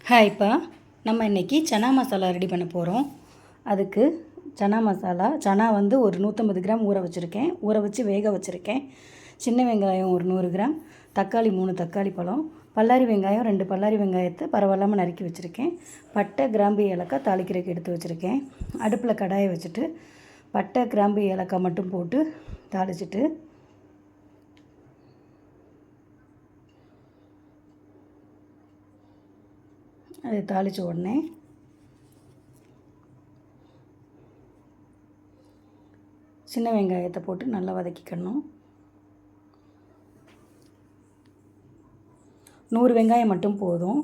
ஹாய்ப்பா. நம்ம இன்றைக்கி சனா மசாலா ரெடி பண்ண போகிறோம். அதுக்கு சனா மசாலா வந்து ஒரு 150 கிராம் ஊற வச்சுருக்கேன். ஊற வச்சு வேக வச்சுருக்கேன். சின்ன வெங்காயம் ஒரு 100 கிராம், தக்காளி 3 தக்காளி பழம், பல்லாரி வெங்காயம் 2 பல்லாரி வெங்காயத்தை பரவாயில்லாமல் நறுக்கி வச்சுருக்கேன். பட்டை, கிராம்பு, ஏலக்காய் தாளிக்கிறதுக்கு எடுத்து வச்சுருக்கேன். அடுப்பில் கடாயை வச்சுட்டு பட்டை, கிராம்பு, ஏலக்காய் மட்டும் போட்டு தாளிச்சிட்டு அதை தாளித்த உடனே சின்ன வெங்காயத்தை போட்டு நல்லா வதக்கிக்கணும். 100 வெங்காயம் மட்டும் போதும்.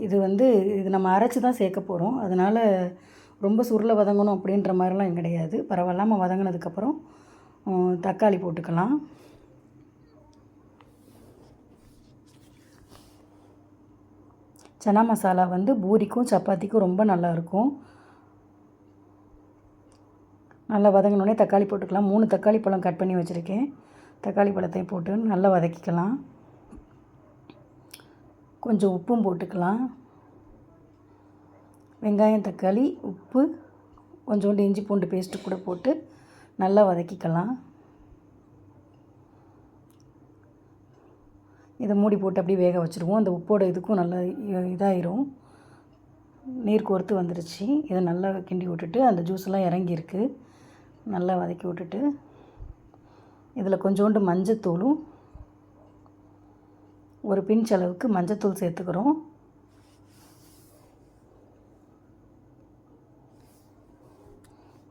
இது நம்ம அரைச்சி தான் சேர்க்க போகிறோம். அதனால் ரொம்ப சுருளை வதங்கணும் அப்படின்ற மாதிரிலாம் கிடையாது. பரவாயில்லாமல் வதங்கினதுக்கப்புறம் தக்காளி போட்டுக்கலாம். சனா மசாலா பூரிக்கும் சப்பாத்திக்கும் ரொம்ப நல்லாயிருக்கும். நல்லா வதங்கினோடனே தக்காளி போட்டுக்கலாம். 3 தக்காளி பழம் கட் பண்ணி வச்சுருக்கேன். தக்காளி பழத்தையும் போட்டு நல்லா வதக்கிக்கலாம். கொஞ்சம் உப்பும் போட்டுக்கலாம். வெங்காயம், தக்காளி, உப்பு, கொஞ்சோண்டு இஞ்சி பூண்டு பேஸ்ட்டு கூட போட்டு நல்லா வதக்கிக்கலாம். இதை மூடி போட்டு அப்படியே வேக வச்சுருவோம். அந்த உப்போட இதுக்கும் நல்லா இதாயிரும். நீர் கோர்த்து வந்துருச்சு. இதை நல்லா கிண்டி விட்டுட்டு அந்த ஜூஸ்லாம் இறங்கியிருக்கு. நல்லா வதக்கி விட்டுட்டு இதில் கொஞ்சோண்டு மஞ்சத்தூளும் ஒரு பிஞ்ச் அளவுக்கு மஞ்சத்தூள் சேர்த்துக்கிறோம்.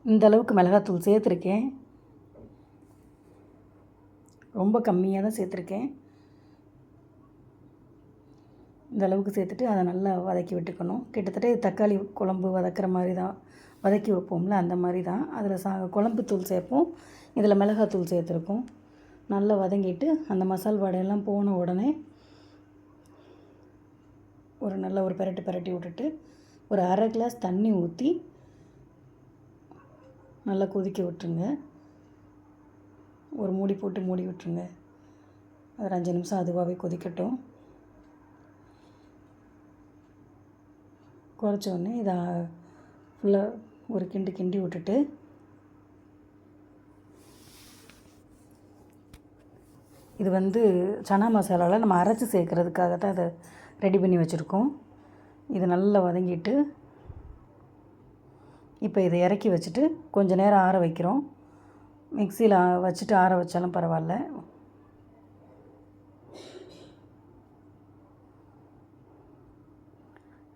இந்த அளவுக்கு மிளகாத்தூள் சேர்த்துருக்கேன். ரொம்ப கம்மியாக தான் சேர்த்துருக்கேன். இந்த அளவுக்கு சேர்த்துட்டு அதை நல்லா வதக்கி விட்டுக்கணும். கிட்டத்தட்ட தக்காளி குழம்பு வதக்கிற மாதிரி தான், வதக்கி வைப்போம்ல அந்த மாதிரி தான். அதில் குழம்பு தூள் சேர்ப்போம், இதில் மிளகாத்தூள் சேர்த்துருக்கோம். நல்லா வதங்கிட்டு அந்த மசால் வடையெல்லாம் போன உடனே ஒரு பிரட்டி விட்டுட்டு ஒரு அரை கிளாஸ் தண்ணி ஊற்றி நல்லா கொதிக்க விட்டுருங்க. ஒரு மூடி போட்டு மூடி விட்டுருங்க. ஒரு 5 நிமிஷம் அதுவாகவே கொதிக்கட்டும். குறைச்சோடனே இதை ஃபுல்லாக ஒரு கிண்டி விட்டுட்டு இது சனா மசாலாவில் நம்ம அரைச்சி சேர்க்குறதுக்காக தான் அதை ரெடி பண்ணி வச்சுருக்கோம். இது நல்லா வதங்கிட்டு இப்போ இதை இறக்கி வச்சுட்டு கொஞ்சம் நேரம் ஆற வைக்கிறோம். மிக்சியில் வச்சுட்டு ஆற வச்சாலும் பரவாயில்ல.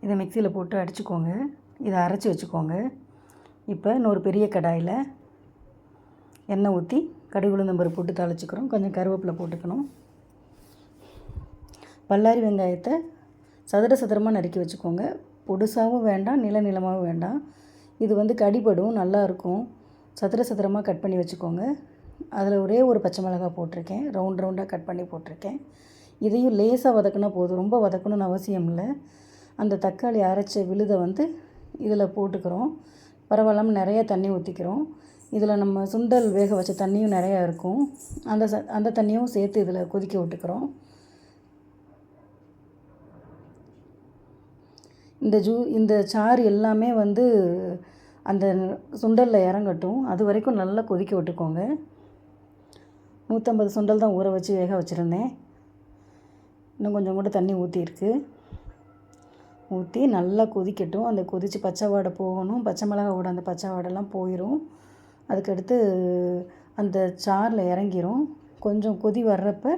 இதை மிக்சியில் போட்டு அடிச்சுக்கோங்க. இதை அரைச்சி வச்சுக்கோங்க. இப்போ இன்னொரு பெரிய கடாயில் எண்ணெய் ஊற்றி கடுகு உளுந்தம் பருப்பு போட்டு தாளிச்சுக்கிறோம். கொஞ்சம் கருவேப்பிலை போட்டுக்கணும். பல்லாரி வெங்காயத்தை சதுரமாக நறுக்கி வச்சுக்கோங்க. பொடுசாகவும் வேண்டாம், நீளமாகவும் வேண்டாம். இது கடிபடும், நல்லாயிருக்கும். சதுரமாக கட் பண்ணி வச்சுக்கோங்க. அதில் ஒரே ஒரு பச்சை மிளகாய் போட்டிருக்கேன். ரவுண்டாக கட் பண்ணி போட்டிருக்கேன். இதையும் லேசாக வதக்கினா போதும், ரொம்ப வதக்கணும்னு அவசியம் இல்லை. அந்த தக்காளி அரைச்ச விழுதை இதில் போட்டுக்கிறோம். பரவாயில்லாமல் நிறையா தண்ணி ஊற்றிக்கிறோம். இதில் நம்ம சுண்டல் வேக வச்ச தண்ணியும் நிறையா இருக்கும். அந்த தண்ணியும் சேர்த்து இதில் கொதிக்க விட்டுக்கிறோம். இந்த சாறு எல்லாமே அந்த சுண்டலில் இறங்கட்டும். அது வரைக்கும் நல்லா கொதிக்க விட்டுக்கோங்க. 150 சுண்டல் தான் ஊற வச்சு வேக வச்சுருந்தேன். இன்னும் கொஞ்சம் கூட தண்ணி ஊற்றி நல்லா கொதிக்கட்டும். அந்த கொதித்து பச்சை வாடை போகணும். பச்சை மிளகாவோட அந்த பச்சை வாடெல்லாம் போயிடும். அதுக்கடுத்து அந்த சாறில் இறங்கிரும். கொஞ்சம் கொதி வர்றப்போ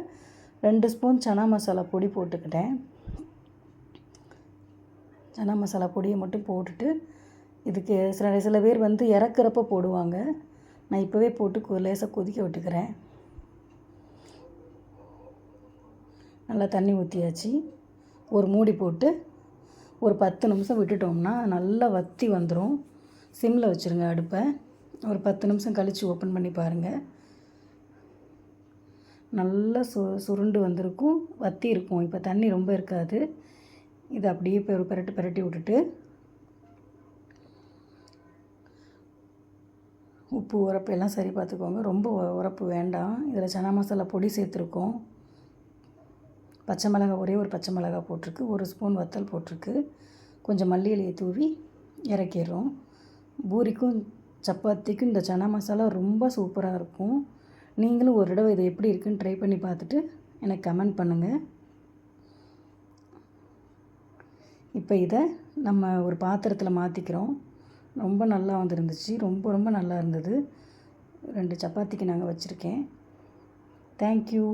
2 ஸ்பூன் சனா மசாலா பொடி போட்டுக்கிட்டேன். சனா மசாலா பொடியை மட்டும் போட்டுட்டு இதுக்கு சில பேர் இறக்குறப்ப போடுவாங்க. நான் இப்போவே போட்டு லேசாக கொதிக்க விட்டுக்கிறேன். நல்லா தண்ணி ஊற்றியாச்சு. ஒரு மூடி போட்டு ஒரு 10 நிமிஷம் விட்டுட்டோம்னா நல்லா வற்றி வந்துடும். சிம்மில் வச்சுருங்க அடுப்பை. ஒரு 10 நிமிஷம் கழித்து ஓப்பன் பண்ணி பாருங்கள். நல்லா சுருண்டு வந்திருக்கும், வற்றி இருக்கும். இப்போ தண்ணி ரொம்ப இருக்காது. இதை அப்படியே இப்போ ஒரு பிரட்டி விட்டுட்டு உப்பு உரப்பு எல்லாம் சரி பார்த்துக்கோங்க. ரொம்ப உரப்பு வேண்டாம். இதில் சனா மசாலா பொடி சேர்த்துருக்கோம். பச்சை மிளகாய் ஒரே ஒரு பச்சை மிளகாய் போட்டிருக்கு, ஒரு ஸ்பூன் வத்தல் போட்டிருக்கு, கொஞ்சம் மல்லி இலையை தூவி இறக்கிடுறோம். பூரிக்கும் சப்பாத்திக்கும் இந்த சன்னா மசாலா ரொம்ப சூப்பராக இருக்கும். நீங்களும் ஒரு தடவை இதை எப்படி இருக்குன்னு ட்ரை பண்ணி பார்த்துட்டு எனக்கு கமெண்ட் பண்ணுங்கள். இப்போ இதை நம்ம ஒரு பாத்திரத்தில் மாற்றிக்கிறோம். ரொம்ப நல்லா வந்துருந்துச்சு, ரொம்ப ரொம்ப நல்லா இருந்தது. 2 சப்பாத்திக்கு நாங்கள் வச்சுருக்கேன். தேங்க்யூ.